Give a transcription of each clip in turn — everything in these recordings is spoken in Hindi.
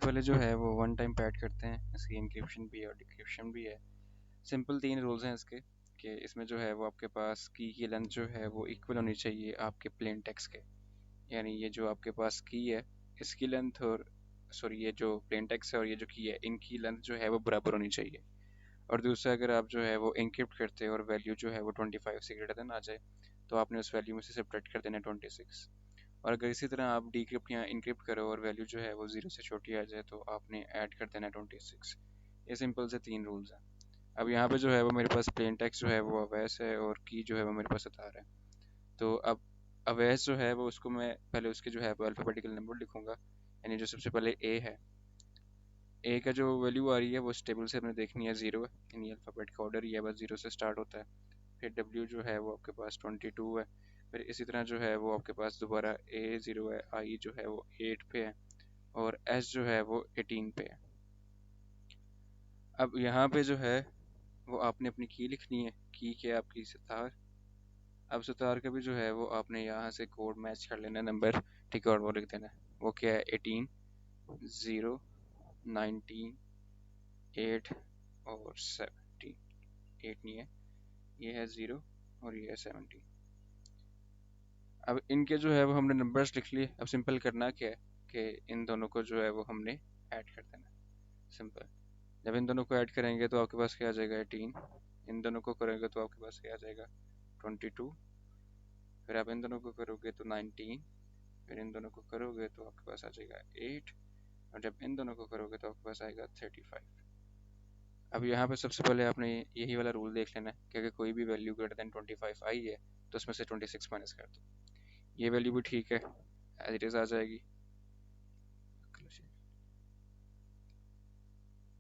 पहले जो है वो वन टाइम पैड करते हैं, इसकी इंक्रिप्शन भी है और डिक्रिप्शन भी है। सिंपल तीन रूल्स हैं इसके, कि इसमें जो है वो आपके पास की लेंथ जो है वो इक्वल होनी चाहिए आपके प्लेन टेक्स्ट के। यानी ये जो आपके पास की है इसकी लेंथ और सॉरी ये जो प्लेन टेक्स्ट है और ये जो की है इनकी लेंथ जो है वो बराबर होनी चाहिए। और दूसरा, अगर आप जो है वो इंक्रिप्ट करते हैं और वैल्यू जो है वो 25 से ग्रेटर देन आ जाए तो आपने उस वैल्यू में से सब्ट्रैक्ट कर देना 26। और अगर इसी तरह आप डिक्रिप्ट या इंक्रिप्ट करो और वैल्यू जो है वो 0 से छोटी आ जाए तो आपने ऐड कर देना 26। ये सिंपल से तीन रूल्स हैं। अब यहाँ पे जो है वो मेरे पास प्लेन टेक्स्ट जो है वो अवैस है और की जो है वो मेरे पास अतार है। तो अब अवैस जो है वो उसको मैं पहले उसके जो है वो अल्फ़ाबेटिकल नंबर लिखूंगा। यानी जो सबसे पहले ए है, ए का जो वैल्यू आ रही है वो इस टेबल से हमने देखनी है 0 है, यानी अल्फ़ाबेट का ऑर्डर ही है, बस 0 से स्टार्ट होता है। फिर डब्ल्यू जो है वो आपके पास 22 है। फिर इसी तरह जो है वो आपके पास दोबारा ए 0 है, आई जो है वो 8 पे है और एस जो है वो 18 पे है। अब यहाँ पे जो है वो आपने अपनी की लिखनी है, की के आपकी सतार। अब सतार का भी जो है वो आपने यहाँ से कोड मैच कर लेना नंबर, ठीक है, और वो लिख देना है। वो क्या है 18, 0, 19, 8 और 17। 8 नहीं है, ये है 0 और ये है 17। अब इनके जो है वो हमने नंबर्स लिख लिए। अब सिंपल करना क्या है कि इन दोनों को जो है वो हमने ऐड कर देना। सिंपल, जब इन दोनों को ऐड करेंगे तो आपके पास क्या आ जाएगा 18। इन दोनों को करेंगे तो आपके पास क्या आ जाएगा 22। फिर आप इन दोनों को करोगे तो 19। फिर इन दोनों को करोगे तो आपके पास आ जाएगा 8। और जब इन दोनों को करोगे तो आपके पास आएगा 35। अब यहाँ पे सबसे पहले आपने यही वाला रूल देख लेना है कि अगर कोई भी वैल्यू ग्रेटर देन 25 आई है तो उसमें से 26 माइनस कर दो। ये वैल्यू भी ठीक है, एज इट इज़ आ जाएगी।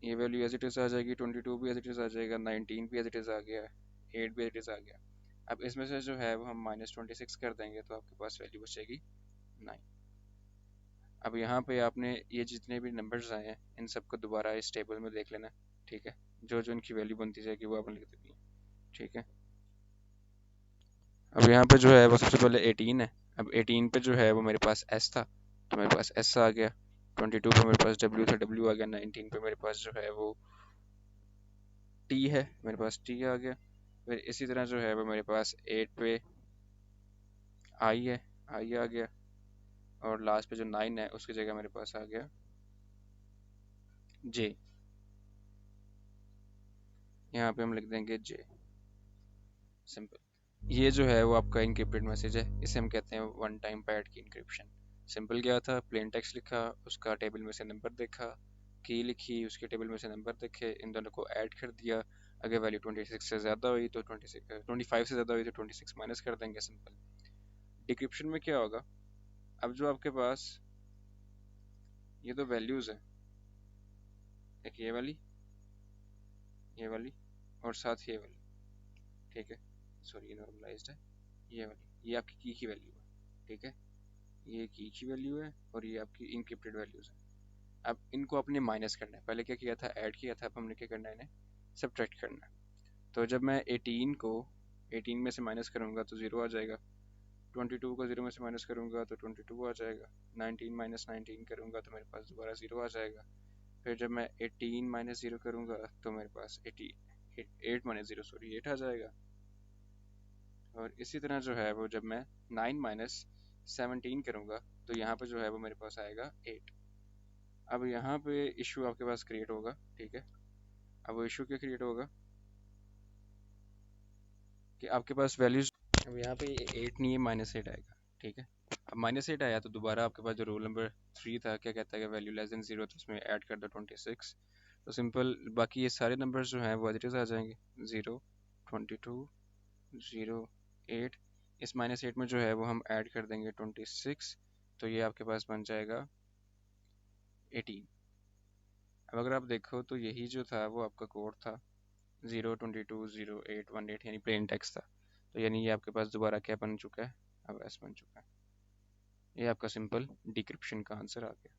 ये वैल्यू एज इट इज़ आ जाएगी, 22 भी एज इट इज़ आ जाएगा, 19 भी एज इट इज़ आ गया, 8 भी एज इट इज़ आ गया। अब इसमें से जो है वो हम -26 कर देंगे तो आपके पास वैल्यू बचेगी 9। अब यहाँ पे आपने ये जितने भी नंबर्स आए हैं इन सबको दोबारा इस टेबल में देख लेना, ठीक है। जो जो इनकी वैल्यू बनती जाएगी वो आपने लिख देनी है, ठीक है। अब यहाँ पे जो है वो सबसे पहले 18 है। अब 18 पे जो है वो मेरे पास एस था तो मेरे पास एस आ गया। 22 पे मेरे पास डब्ल्यू था, डब्ल्यू आ गया। 19 पे मेरे पास जो है वो टी है, मेरे पास टी आ गया। फिर इसी तरह जो है वो मेरे पास 8 पे आई है, आई आ गया। और लास्ट पे जो 9 है उसकी जगह मेरे पास आ गया जे। यहाँ पे हम लिख देंगे जे, सिंपल। ये जो है वो आपका इनक्रिप्टेड मैसेज है, इसे हम कहते हैं वन टाइम पैड की इनक्रिप्शन। सिंपल क्या था, प्लेन टेक्स्ट लिखा, उसका टेबल में से नंबर देखा, की लिखी, उसके टेबल में से नंबर देखे, इन दोनों को ऐड कर दिया। अगर वैल्यू 26 से ज़्यादा हुई तो 25 से ज़्यादा हुई तो 26 माइनस कर देंगे, सिंपल। डिक्रिप्शन में क्या होगा, अब जो आपके पास ये दो वैल्यूज़ हैं, एक ये वाली और साथ ये वाली, ठीक है, सॉरी ये नॉर्मलाइज्ड है, ये वाली, ये आपकी की वैल्यू है, ठीक है। ये की वैल्यू है और ये आपकी इनक्रिप्टेड वैल्यूज़ है। अब इनको आपने माइनस करना है, पहले क्या किया था, ऐड किया था, अब हमने क्या करना है, इन्हें सब्ट्रैक्ट करना है। तो जब मैं 18 को 18 में से माइनस करूँगा तो 0 आ जाएगा। 22 को 0 में से माइनस करूँगा तो 22 आ जाएगा। 19 माइनस 19 करूँगा तो मेरे पास दोबारा 0 आ जाएगा। फिर जब मैं 18 माइनस 0 करूँगा तो मेरे पास 8 माइनस 0 सॉरी 8 आ जाएगा। और इसी तरह जो है वो जब मैं 9 माइनस 17 करूँगा तो यहाँ पे जो है वो मेरे पास आएगा 8। अब यहाँ पे इशू आपके पास क्रिएट होगा, ठीक है। अब वो इशू क्या क्रिएट होगा कि आपके पास वैल्यूज, अब यहाँ पे 8 नहीं है, -8 आएगा, ठीक है। अब -8 आया तो दोबारा आपके पास जो रूल नंबर 3 था, क्या कहता है कि वैल्यू लेस देन 0 तो उसमें ऐड कर दो 26। तो सिंपल, बाकी ये सारे नंबर्स जो हैं वो एज इट इज़ आ जाएंगे, 0, 22, 0, 8। इस -8 में जो है वो हम ऐड कर देंगे 26, तो ये आपके पास बन जाएगा 18। अब अगर आप देखो तो यही जो था वो आपका कोड था, 0, 22, 0, 8, 1, 8, यानी प्लेन टेक्स्ट था। तो यानी ये आपके पास दोबारा क्या बन चुका है, अब एस बन चुका है। ये आपका सिंपल डिक्रिप्शन का आंसर आ गया।